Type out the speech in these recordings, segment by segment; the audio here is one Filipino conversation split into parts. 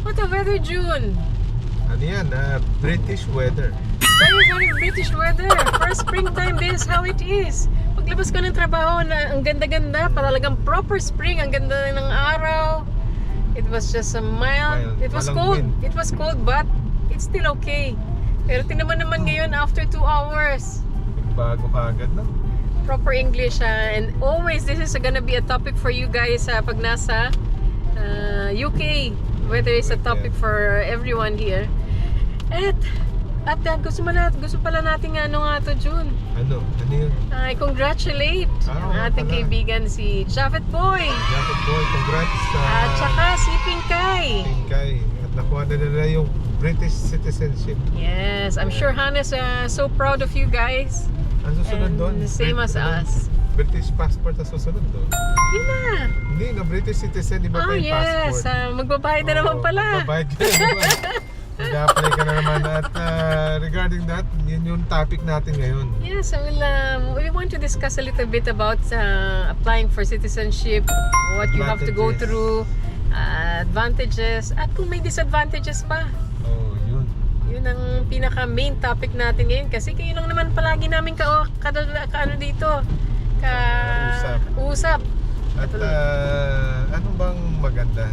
What the weather, June? Ano yan? British weather. Very British weather. For springtime, this is how it is. Paglabas ko ng trabaho na ang ganda-ganda, talagang proper spring, ang ganda ng araw. It was just a mild. It was cold. Wind. It was cold, but it's still okay. Pero tinaman naman ngayon after 2 hours. Bago ka agad, no? Proper English, and always this is gonna be a topic for you guys pag nasa UK. Weather is a topic for everyone here. At gusto pala natin ano nga to, June. Ano yun? I congratulate ang ating kaibigan si Javed Boy. Javed Boy, congrats sa... At saka si Pinkay. Pinkay. At nakuha na nila yung British citizenship. Yes, I'm sure Hannah's so proud of you guys. Ang susunod doon? The same as us. British passport ang susunod doon. Yun na. Hindi, na British citizen, iba pa yung yes. passport. Magbabayad na naman pala. Magbabayad ka na naman. Mag-apply ka na naman. At regarding that, yun yung topic natin ngayon. Yes, we want to discuss a little bit about applying for citizenship, what you have to go through, advantages, at kung may disadvantages pa. Oh, yun. Yun ang pinaka-main topic natin ngayon kasi kayo lang naman palagi namin dito. Usap. At ano bang maganda?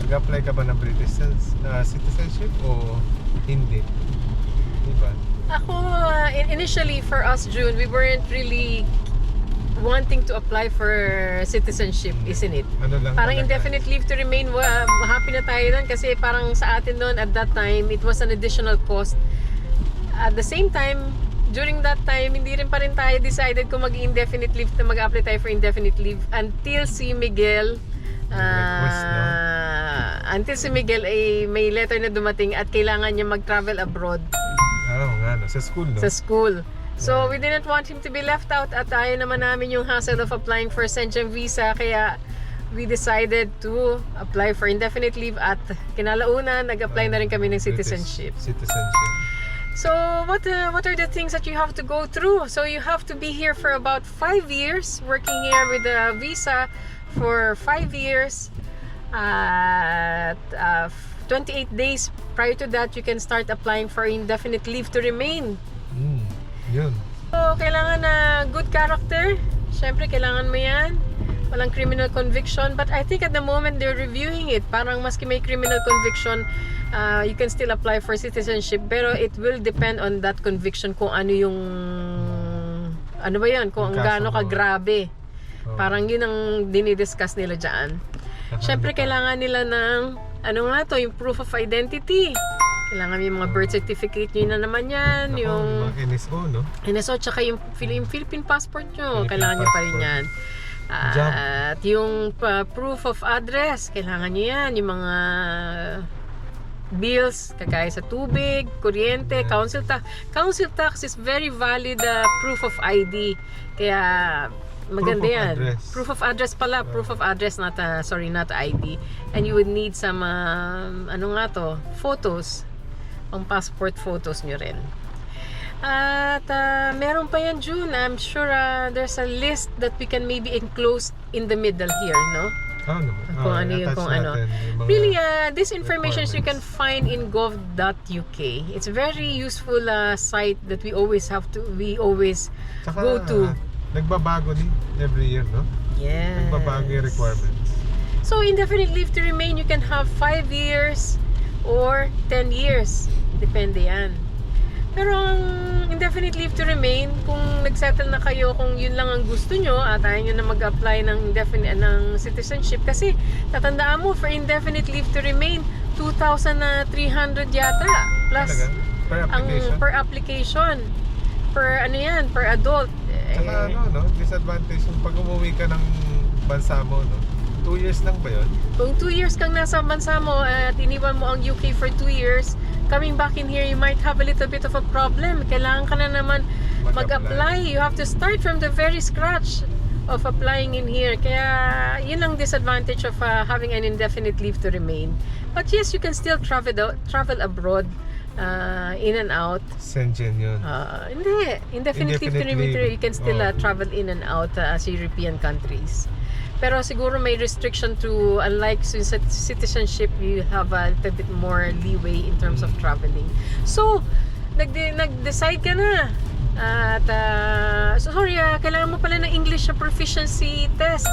Mag-apply ka ba ng British citizenship o hindi? Diba? Ako, initially for us, June, we weren't really wanting to apply for citizenship, isn't it? Ano lang parang talaga? indefinite leave to remain, happy na tayo doon kasi parang sa atin doon at that time, it was an additional cost. At the same time, during that time, hindi rin pa rin tayo decided kung mag-indefinite leave na mag-apply tayo for indefinite leave until si Miguel ay may letter na dumating at kailangan niya mag-travel abroad. Nga, no? Sa school, no? Sa school. So, we didn't want him to be left out at ayaw naman namin yung hassle of applying for Schengen visa kaya we decided to apply for indefinite leave at kinalaunan, nag-apply na rin kami ng citizenship. So, what are the things that you have to go through? So, you have to be here for about 5 years, working here with a visa for 5 years. At 28 days prior to that, you can start applying for indefinite leave to remain. Yun. So, kailangan na good character. Siyempre, kailangan mo yan. Walang criminal conviction. But I think at the moment, they're reviewing it. Parang maski may criminal conviction, you can still apply for citizenship. Pero it will depend on that conviction kung ano yung... Ano ba yan? Kung ang gaano kagrabe. Parang yun ang dinidiscuss nila dyan. Siyempre, kailangan nila ng... Ano nga to? Yung proof of identity. Kailangan yung mga birth certificate nyo na naman yan. Yung NSO, no? NSO, tsaka yung Philippine passport nyo. Kailangan nyo pa rin yan. At yung proof of address, kailangan nyo yan. Yung mga bills, kagaya sa tubig, kuryente, council tax. Council tax is very valid proof of ID. Kaya maganda yan. Proof of address pala. Proof of address, not ID. And you would need some, photos. Pang passport photos nyo rin. At meron pa yan, June. I'm sure there's a list that we can maybe enclose in the middle here, no? Kung ano yung kung ano. Really, this information you can find in gov.uk. It's a very useful site that we always go to. Nagbabago din every year, no? Yes. Nagbabago yung requirements. So, indefinite leave to remain, you can have 5 years or 10 years. Depende yan. Pero ang indefinite leave to remain, kung nagsettle na kayo, kung yun lang ang gusto nyo at ayaw nyo na mag-apply ng citizenship, kasi tatandaan mo, for indefinite leave to remain, 2,300 yata. Plus, per application. Per adult. Saka disadvantage yung pag umuwi ka ng bansa mo, no? 2 years lang ba yun? Kung 2 years kang nasa bansa mo at iniwan mo ang UK for 2 years, coming back in here, you might have a little bit of a problem. Kailangan ka na naman mag-apply. You have to start from the very scratch of applying in here. Kaya yun ang disadvantage of having an indefinite leave to remain. But yes, you can still travel abroad. In and out. Schengen yun. Hindi. Indefinite leave to remain. You can still travel in and out sa European countries. Pero siguro may restriction to, unlike citizenship, you have a little bit more leeway in terms of traveling. So, nag-decide ka na. At, kailangan mo pala ng English proficiency test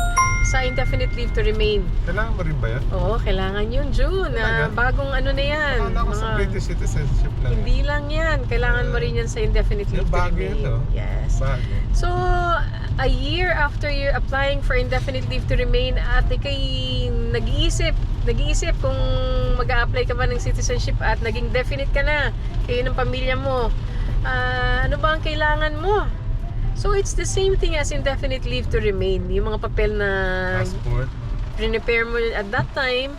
sa indefinite leave to remain. Kailangan mo rin ba yan? Oo, kailangan yun, June. Bagong ano na yan. Akala ko sa British citizenship lang. Hindi lang yan. Kailangan mo rin yan sa indefinite leave to bago remain. yun, no? Yes. Bago. So, a year after you're applying for indefinite leave to remain at ikay nag-iisip kung mag-a-apply ka ba ng citizenship at naging definite ka na, kayo ng pamilya mo, ano ba ang kailangan mo? So, it's the same thing as indefinite leave to remain. Yung mga papel na Passport. prepare mo at that time.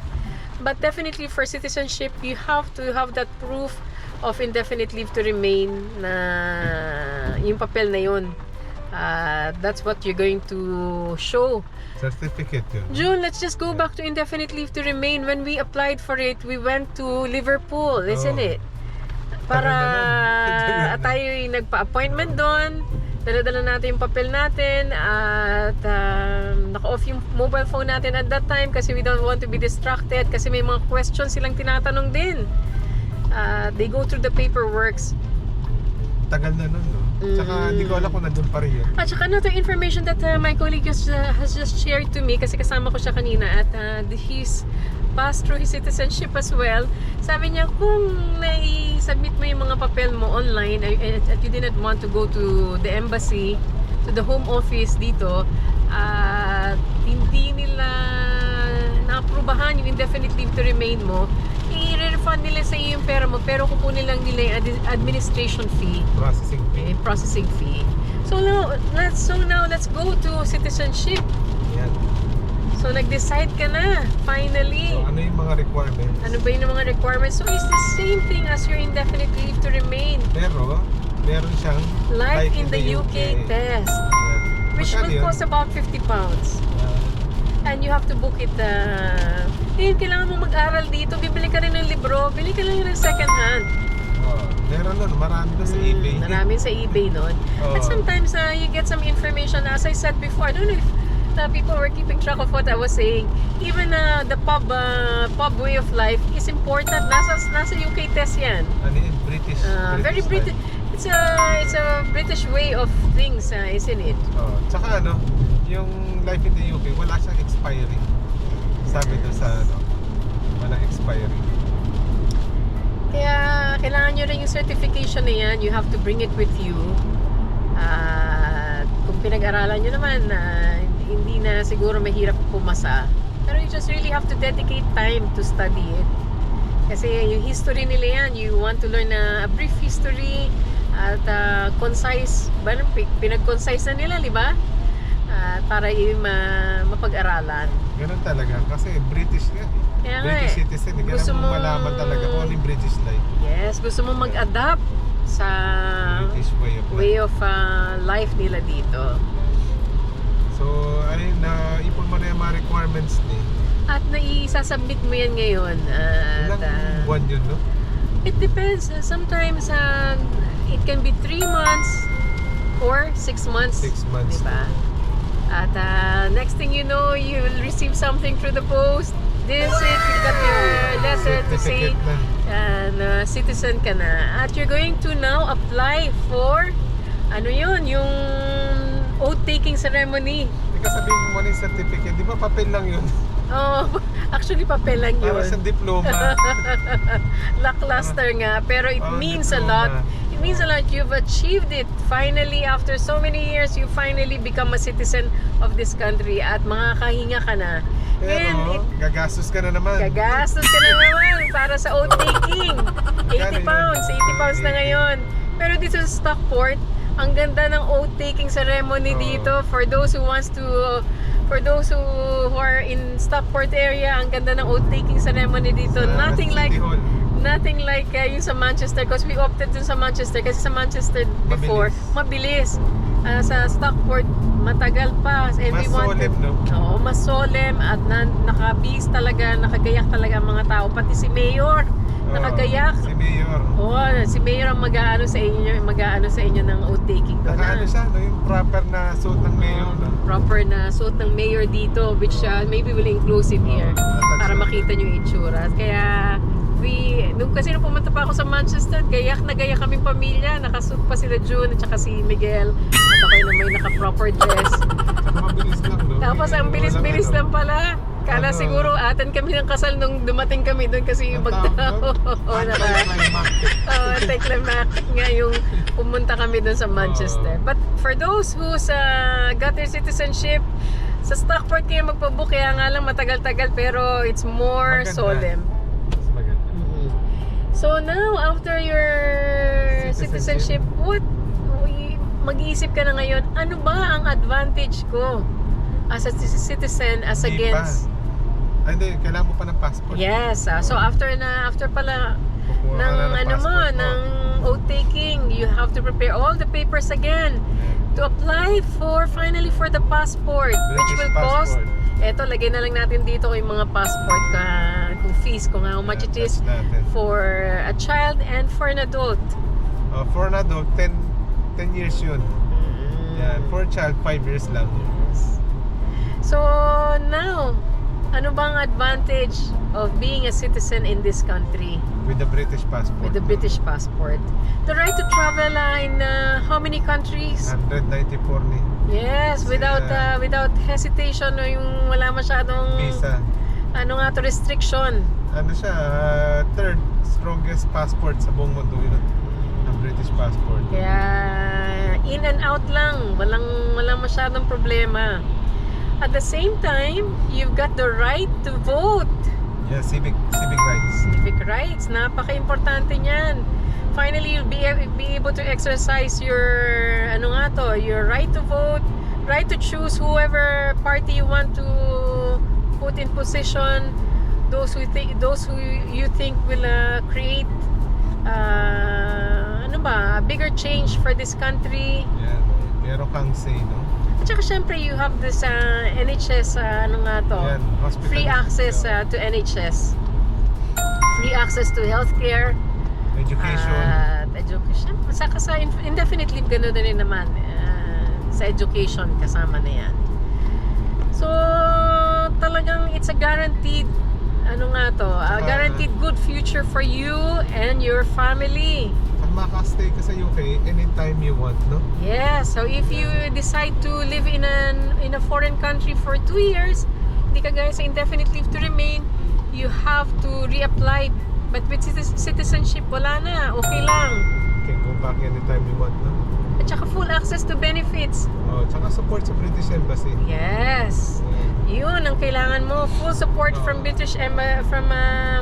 But definitely for citizenship, you have to have that proof of indefinite leave to remain na yung papel na yun. That's what you're going to show. Certificate yun. June, let's just go back to indefinite leave to remain. When we applied for it, we went to Liverpool, isn't it? Para tayo nagpa-appointment doon. Dala-dala natin yung papel natin at naka-off yung mobile phone natin at that time kasi we don't want to be distracted kasi may mga questions silang tinatanong din. They go through the paperworks. Tagal na nun, no? Tsaka hindi ko alam kung nandun pa rin yun. At saka another information that my colleague has just shared to me kasi kasama ko siya kanina at he's passed through his citizenship as well. Sabi niya kung nai-submit mo yung mga papel mo online at you didn't want to go to the embassy, to the home office dito, at hindi nila na-aprobahan yung indefinite leave to remain mo, i-refund nila sa iyo yung pera mo pero kukunin lang nila yung administration fee. Processing fee. Processing fee. So now let's go to citizenship. Yan. So nag-decide ka na finally. So ano yung mga requirements? Ano ba yung mga requirements? So it's the same thing as your indefinite leave to remain. Pero meron siyang Life in the UK test. Yan. Which Magkano will yun? cost about 50 pounds. And you have to book it. Kailangan mo mag-aral dito. Bibili ka rin ng libro. Bili ka lang ng second hand. Meron nun. Marami na sa eBay. Maraming sa eBay nun. But sometimes you get some information. As I said before, I don't know if people were keeping track of what I was saying. Even the pub way of life is important. Nasa UK test yan. Ano yun? British. Very British. It's a British way of things, isn't it? Tsaka yung life in the UK, wala siyang expiry. Sabi doon sa walang expiry. Kaya kailangan nyo rin yung certification na yan. You have to bring it with you. Kung pinag-aralan nyo naman, hindi na siguro mahirap pumasa. Pero you just really have to dedicate time to study it. Kasi yung history nila yan, you want to learn a brief history at concise. Pinag-concise na nila, di ba? Para yung mapag-aralan. Ganun talaga. Kasi British nga. Kaya British citizen. Gusto mo malaman talaga kung ano yung British life. Yes, gusto mo mag-adapt sa British way of life nila dito. So, ayun, ipon mo na yung mga requirements ni. At naisasubmit mo yan ngayon. Ilang buwan yun, no? It depends. Sometimes, it can be 3 months or 6 months. 6 months. Diba? At next thing you know, you will receive something through the post. This is it. You got your letter to say citizen ka na. At you're going to now apply for yung oath-taking ceremony. Hindi ka sabihin mo yung certificate. Di ba papel lang yun? Oh, actually papel lang yun. Para sa diploma. Lackluster nga. Pero it means a lot. It means a lot. You've achieved it. Finally, after so many years, you finally become a citizen of this country at makakahinga ka na. Pero, gagastos ka na naman. Gagastos ka na naman para sa oath-taking. 80 pounds. 80 pounds na ngayon. Pero dito sa Stockport, ang ganda ng oath-taking ceremony dito for those who are in Stockport area. Ang ganda ng oath-taking ceremony dito. Nothing like yung sa Manchester because we opted dun sa Manchester kasi sa Manchester before mabilis. Sa Stockport matagal pa. And Mas we wanted, solemn, no? Oo, mas solemn at nakabis talaga, nakagayak talaga ang mga tao. Pati si Mayor, nakagayak. Si Mayor. Oo, si Mayor ang mag-aano sa inyo ng oath-taking doon. Naka-ano siya, no? Yung proper na suit ng Mayor, no? Proper na suot ng Mayor dito, which maybe will inclusive here para makita nyo yung itsura. Kaya kasi nung pumunta pa ako sa Manchester, gayak na gayak kaming pamilya. Nakasuot pa sila June at saka si Miguel. At ako na may naka-proper dress. Saka mabilis lang, no? Tapos ang bilis-bilis lang pala. Kala siguro atin kami ng kasal nung dumating kami doon kasi yung magtao. Anticlimactic nga yung pumunta kami doon sa Manchester. But for those who's got their citizenship, sa Stockport kayo magpabook, kaya nga lang matagal-tagal pero it's more solemn. So now, after your citizenship, mag-iisip ka na ngayon, ano ba ang advantage ko as a citizen as against? Hindi, kailangan mo pa ng passport. Yes, so after pala ng oath taking, you have to prepare all the papers again to apply finally for the passport, which will cost. Eto, lagay na lang natin dito yung mga passport kung fees, kung how much it is for a child and for an adult. For an adult, 10 years yun. Yan. For a child, 5 years lang. Yes. So now, ano bang advantage of being a citizen in this country? With the British passport. With the British passport. The right to travel in how many countries? 194 ni. Yes, without hesitation, no, yung wala masyadong visa. Ano nga to, restriction. Ano siya, third strongest passport sa buong mundo yun, ang British passport. Kaya in and out lang, walang masyadong problema. At the same time, you've got the right to vote. Yeah, civic rights. Civic rights, napaka-importante niyan. Finally, you'll be able to exercise your your right to vote, right to choose whoever party you want to put in position, those who you think will create a bigger change for this country. Yeah, meron kang say, no? At saka syempre, you have this NHS, Yan, free access to NHS. Free access to healthcare. Education. Saka sa indefinite leave, gano'n din naman. Sa education, kasama na yan. So, talagang it's a guaranteed, guaranteed good future for you and your family. Makastay ka sa UK anytime you want, no? Yes, so if you decide to live in a foreign country for 2 years, hindi ka gaya sa indefinite leave to remain, you have to reapply. But with citizenship, wala na, okay lang. Can go back anytime you want, no? At saka full access to benefits. Tsaka support sa British Embassy. Yes. Yun ang kailangan mo, full support from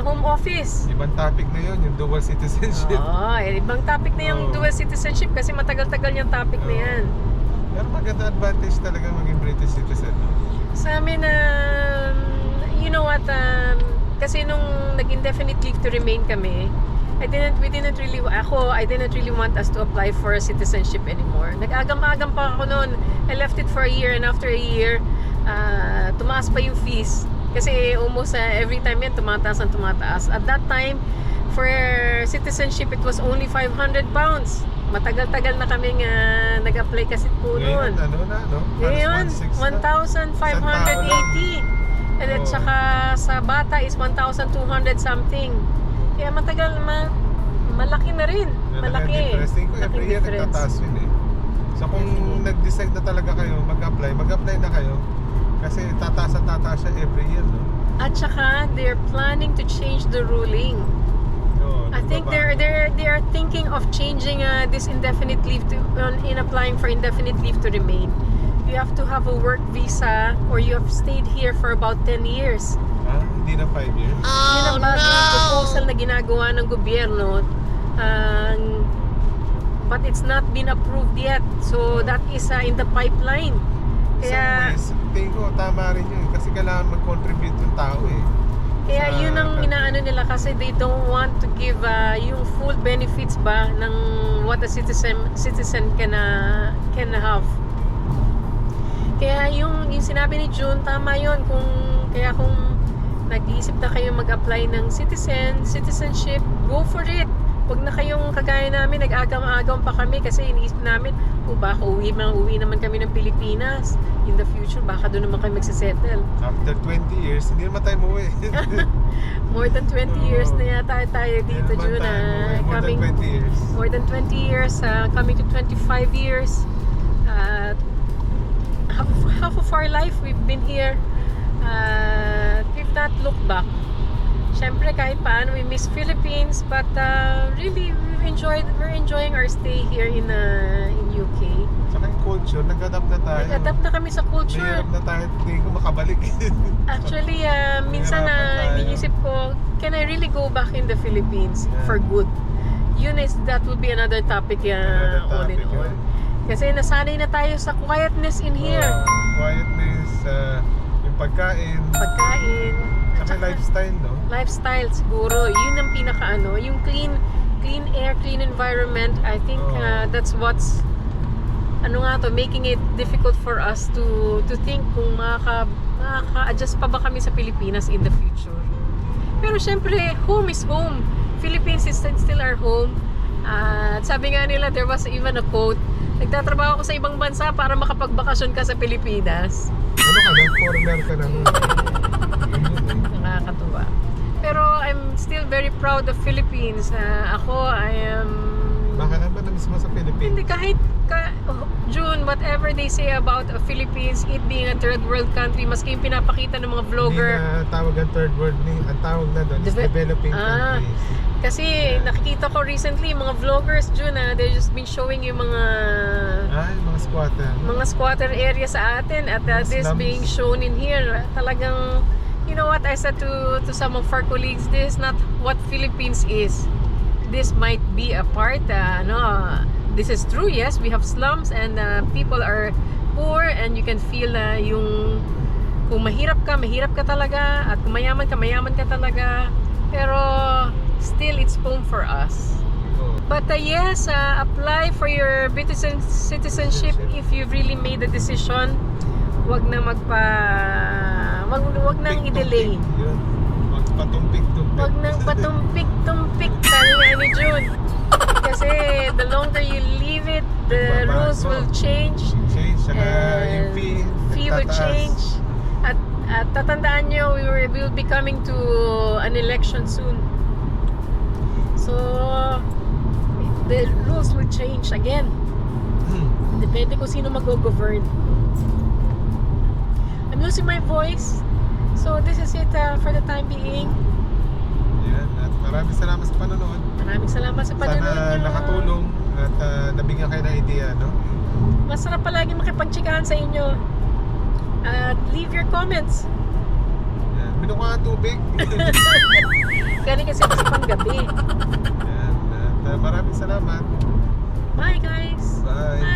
Home Office. Ibang topic na yun, yung dual citizenship. Ibang topic na yung dual citizenship kasi matagal-tagal yung topic na yan. Pero maganda advantage talaga maging British citizen. Sa amin, you know what, kasi nung nag-indefinite leave to remain kami, I didn't really want us to apply for citizenship anymore. Nag-agam-agam pa ako noon. I left it for a year, and after a year, tumaas pa yung fees. Kasi almost every time yan, tumataas. At that time, for citizenship, it was only £500. Matagal-tagal na kaming nag-apply kasi po noon. Ngayon, 1,580. And at saka sa bata is 1,200 something. Kaya malaki na rin. Malaki. Interesting ko, every year nagtataas yun eh. So kung nag-decide na talaga kayo mag-apply na kayo. Kasi tataas siya every year, no? At saka, they're planning to change the ruling. I think they are thinking of changing this indefinite leave in applying for indefinite leave to remain. You have to have a work visa or you have stayed here for about 10 years. Hindi na 5 years? Yun ang bagong proposal na ginagawa ng gobyerno. But it's not been approved yet. So that is in the pipeline. Kaya, tingin ko tama rin yun kasi kailangan mag-contribute yung tao eh. Kaya yun ang inaano nila kasi they don't want to give yung full benefits ba ng what a citizen can have. Kaya yung sinabi ni June, tama yun. Kung nag-iisip na kayo mag-apply ng citizenship, go for it. Huwag na kayong kagaya namin, nag-agam-agam pa kami kasi iniisip namin, baka uwi naman kami ng Pilipinas. In the future, baka doon naman kami magsisettle. After 20 years, hindi naman tayo umuwi. More than 20 years na yata tayo dito, June. More than 20 years. More than 20 years, coming to 25 years. Half of our life, we've been here. We've not looked back. Siyempre, kahit paano, we miss Philippines, but really, we're enjoying our stay here in UK. Saka yung culture, nag-adapt na tayo. Nag-adapt na kami sa culture. Mahirap na tayo, hindi ko makabalik. Actually, minsan iniisip ko, can I really go back in the Philippines for good? That would be another topic, all in all. Kasi nasanay na tayo sa quietness in here. Quietness, yung pagkain. Saka lifestyle, no? Lifestyle siguro, yun ang yung clean air, clean environment. I think that's what's making it difficult for us to think kung makaka-adjust pa ba kami sa Pilipinas in the future. Pero syempre, home is home. Philippines is still our home. Sabi nga nila, there was even a quote, nagtatrabaho ko sa ibang bansa para makapagbakasyon ka sa Pilipinas. Ano ka na? Foreigner ka na. Nakakatuwa. Pero I'm still very proud of Philippines. I am... Baka ba na-miss mo sa Philippines? Hindi, June, whatever they say about Philippines, it being a third world country, maski yung pinapakita ng mga vlogger. Hindi na tawag ang third world, ang tawag na doon is developing countries. Kasi nakikita ko recently, mga vloggers, June, they've just been showing yung mga mga squatter area sa atin at this slums. being shown in here. Talagang, you know what I said to some of our colleagues, this is not what Philippines is. This might be a part, this is true, yes, we have slums and people are poor and you can feel yung kung mahirap ka talaga at kung mayaman ka talaga, pero still it's home for us. But yes, apply for your British citizenship if you really made the decision. Wag nang i-delay. Wag patumpik-tumpik. Wag nang patumpik-tumpik, sabi nga ni June. Kasi the longer you leave it, the rules will change. Yung fee will change. At tatandaan nyo, we will be coming to an election soon. So, the rules will change again. Depende kung sino mag-govern. I'm losing my voice. So, this is it for the time being. Yan. At maraming salamat sa panonood. Maraming salamat sa panonood nyo. Sana nakatulong at nabigyan kayo ng idea, no? Masarap palagi makipagtsikahan sa inyo. At leave your comments. Yan. Binuka nga tubig. Galing kasi pang gabi. Yan. At maraming salamat. Bye guys. Bye.